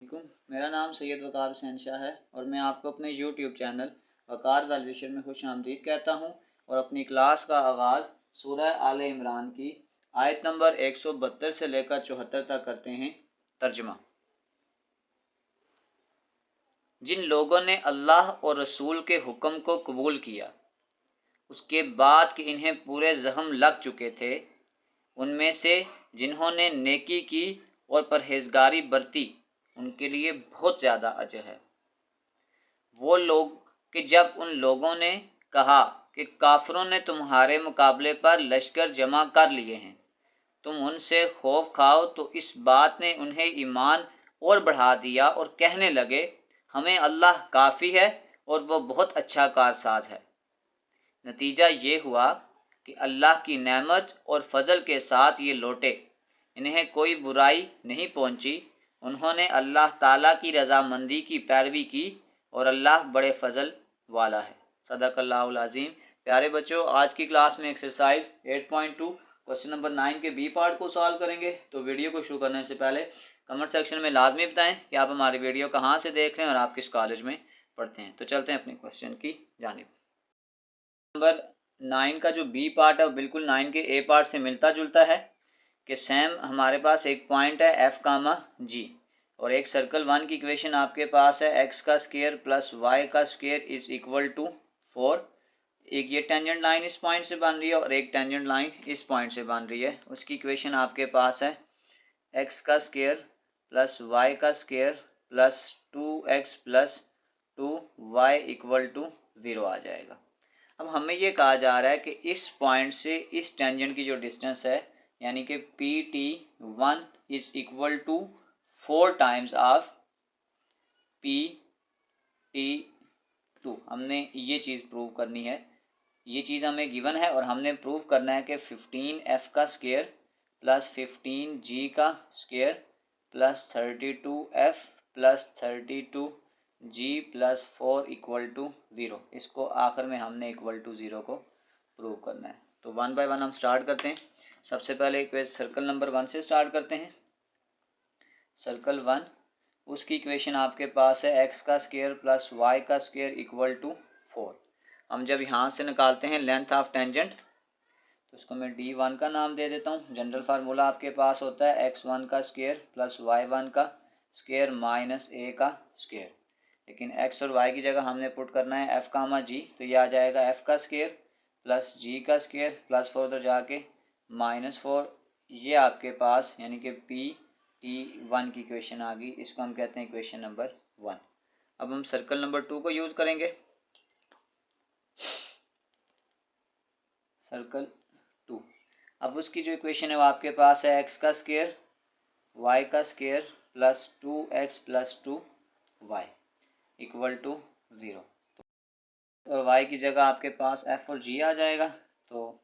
मेरा नाम सैयद वकार हुसैन शाह है और मैं आपको अपने यूट्यूब चैनल वकार वेलविशर में खुश आमदीद कहता हूँ और अपनी क्लास का आगाज़ सूरह आले इमरान की आयत नंबर 172 से लेकर 74 तक करते हैं। तर्जुमा। जिन लोगों ने अल्लाह और रसूल के हुक्म को कबूल किया उसके बाद कि इन्हें पूरे जख्म लग चुके थे, उनमें से जिन्होंने नेकी की और परहेजगारी बरती उनके लिए बहुत ज़्यादा अजर है। वो लोग कि जब उन लोगों ने कहा कि काफिरों ने तुम्हारे मुकाबले पर लश्कर जमा कर लिए हैं, तुम उनसे खौफ खाओ, तो इस बात ने उन्हें ईमान और बढ़ा दिया और कहने लगे हमें अल्लाह काफ़ी है और वो बहुत अच्छा कारसाज है। नतीजा ये हुआ कि अल्लाह की नेमत और फजल के साथ ये लौटे, इन्हें कोई बुराई नहीं पहुंची। उन्होंने अल्लाह ताला की रज़ामंदी की पैरवी की और अल्लाह बड़े फजल वाला है। सदक़ल्लाहुल अज़ीम। प्यारे बच्चों, आज की क्लास में एक्सरसाइज 8.2 क्वेश्चन नंबर 9 के बी पार्ट को सॉल्व करेंगे। तो वीडियो को शुरू करने से पहले कमेंट सेक्शन में लाजमी बताएं कि आप हमारी वीडियो कहाँ से देख रहे हैं और आप किस कॉलेज में पढ़ते हैं। तो चलते हैं अपने क्वेश्चन की जानिब। नंबर 9 का जो बी पार्ट है वो बिल्कुल 9 के ए पार्ट से मिलता जुलता है कि सेम हमारे पास एक पॉइंट है एफ कामा जी और एक सर्कल 1 की इक्वेशन आपके पास है एक्स का स्क्वायर प्लस वाई का स्क्वायर इज इक्वल टू 4। एक ये टेंजेंट लाइन इस पॉइंट से बन रही है और एक टेंजेंट लाइन इस पॉइंट से बन रही है। उसकी इक्वेशन आपके पास है एक्स का स्क्वायर प्लस वाई का square plus 2x plus 2y equal to 0 आ जाएगा। अब हमें ये कहा जा रहा है कि इस पॉइंट से इस टेंजेंट की जो डिस्टेंस है यानी कि PT1 is equal to 4 times of PT2। हमने ये चीज़ प्रूव करनी है, ये चीज़ हमें गिवन है और हमने प्रूव करना है कि 15f का स्क्वायर प्लस 15g का square plus 32f plus 32g plus 4 equal to 0। इसको आखिर में हमने इक्वल टू 0 को प्रूव करना है। तो 1 बाय 1 हम स्टार्ट करते हैं। सबसे पहले सर्कल नंबर 1 से स्टार्ट करते हैं। सर्कल 1, उसकी इक्वेशन आपके पास है एक्स का स्क्वायर प्लस वाई का स्क्वायर इक्वल टू 4। हम जब यहाँ से निकालते हैं लेंथ ऑफ टेंजेंट तो इसको मैं D1 का नाम दे देता हूँ। जनरल फार्मूला आपके पास होता है x1 का स्क्वायर प्लस y1 का स्क्वायर माइनस a का स्क्वायर, लेकिन x और y की जगह हमने पुट करना है f कामा g, तो ये आ जाएगा f का स्क्वायर प्लस g का स्क्वायर प्लस 4 उधर जाके माइनस 4। ये आपके पास यानी कि PT1 की इक्वेशन आ गई, इसको हम कहते हैं इक्वेशन नंबर 1। अब हम सर्कल नंबर 2 को यूज़ करेंगे। सर्कल 2, अब उसकी जो इक्वेशन है वो आपके पास है एक्स का स्क्वायर वाई का square plus 2x plus 2y equal to 0 और y की जगह आपके पास f और g आ जाएगा। तो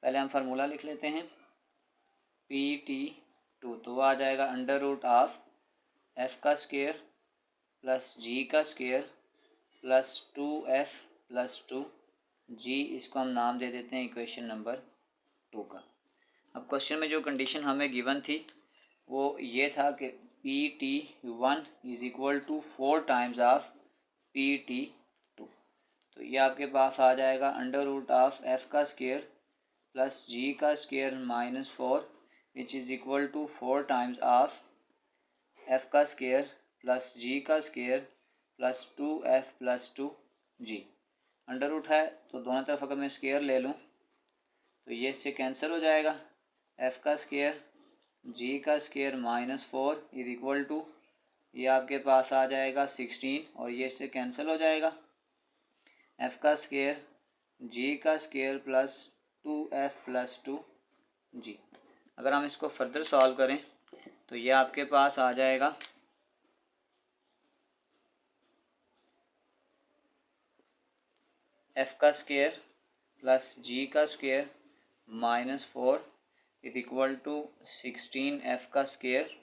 पहले हम फार्मूला लिख लेते हैं PT2, तो वो आ जाएगा अंडर रूट ऑफ f का स्क्वायर प्लस g का square plus 2f plus 2g, इसको हम नाम दे देते हैं इक्वेशन नंबर 2 का। अब क्वेश्चन में जो कंडीशन हमें गिवन थी वो ये था कि PT1 is equal to 4 times of PT2, तो ये आपके पास आ जाएगा अंडर रूट ऑफ f का स्क्वायर प्लस g का square minus 4 which is equal to 4 times of f का स्क्वायर प्लस g का square plus 2f plus 2g। Under root है तो दोनों तरफ अगर मैं स्क्वायर ले लूँ तो ये इससे कैंसिल हो जाएगा। f का स्क्वायर g का square minus 4 is equal to ये आपके पास आ जाएगा 16 और ये इससे कैंसिल हो जाएगा। f का स्क्वायर g का square plus 2f plus 2g। अगर हम इसको फर्दर सॉल्व करें तो ये आपके पास आ जाएगा f का स्क्वायर प्लस g का square minus 4 is equal to 16f का स्क्वायर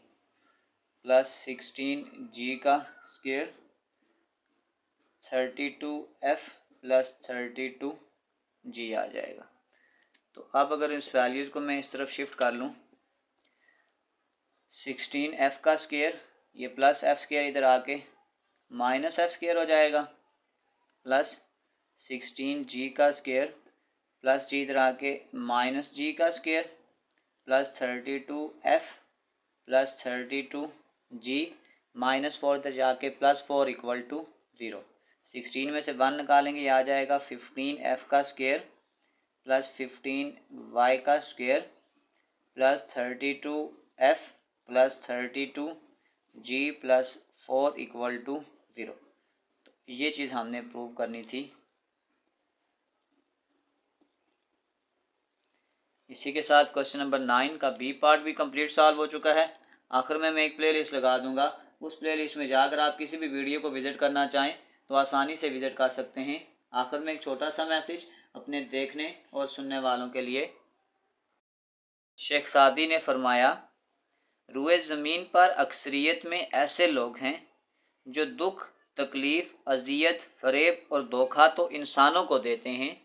प्लस 16g का स्क्वायर 32f प्लस 32g आ जाएगा। तो अब अगर इस वैल्यूज़ को मैं इस तरफ शिफ्ट कर लूँ 16f का स्क्वायर ये प्लस एफ स्क्वायर इधर आके माइनस एफ स्क्वायर हो जाएगा, प्लस 16g का स्क्वायर प्लस जी इधर आके माइनस जी का square plus 32f plus 32g minus 4 इधर जाके प्लस 4 इक्वल टू 0। 16 में से 1 निकालेंगे, ये आ जाएगा 15f का स्क्वायर प्लस 15y का square plus 32f plus 32g plus 4 equal to 0। तो ये चीज़ हमने प्रूव करनी थी। इसी के साथ क्वेश्चन नंबर 9 का बी पार्ट भी कंप्लीट सॉल्व हो चुका है। आखिर में मैं एक प्लेलिस्ट लगा दूंगा, उस प्लेलिस्ट में जाकर आप किसी भी वीडियो को विज़िट करना चाहें तो आसानी से विज़िट कर सकते हैं। आखिर में एक छोटा सा मैसेज अपने देखने और सुनने वालों के लिए। शेख सादी ने फरमाया, रुए ज़मीन पर अक्सरियत में ऐसे लोग हैं जो दुख, तकलीफ़, अजियत, फरेब और धोखा तो इंसानों को देते हैं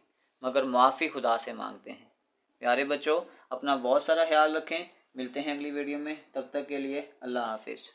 मगर मुआफ़ी खुदा से मांगते हैं। प्यारे बच्चों, अपना बहुत सारा ख्याल रखें। मिलते हैं अगली वीडियो में, तब तक के लिए अल्लाह हाफिज़।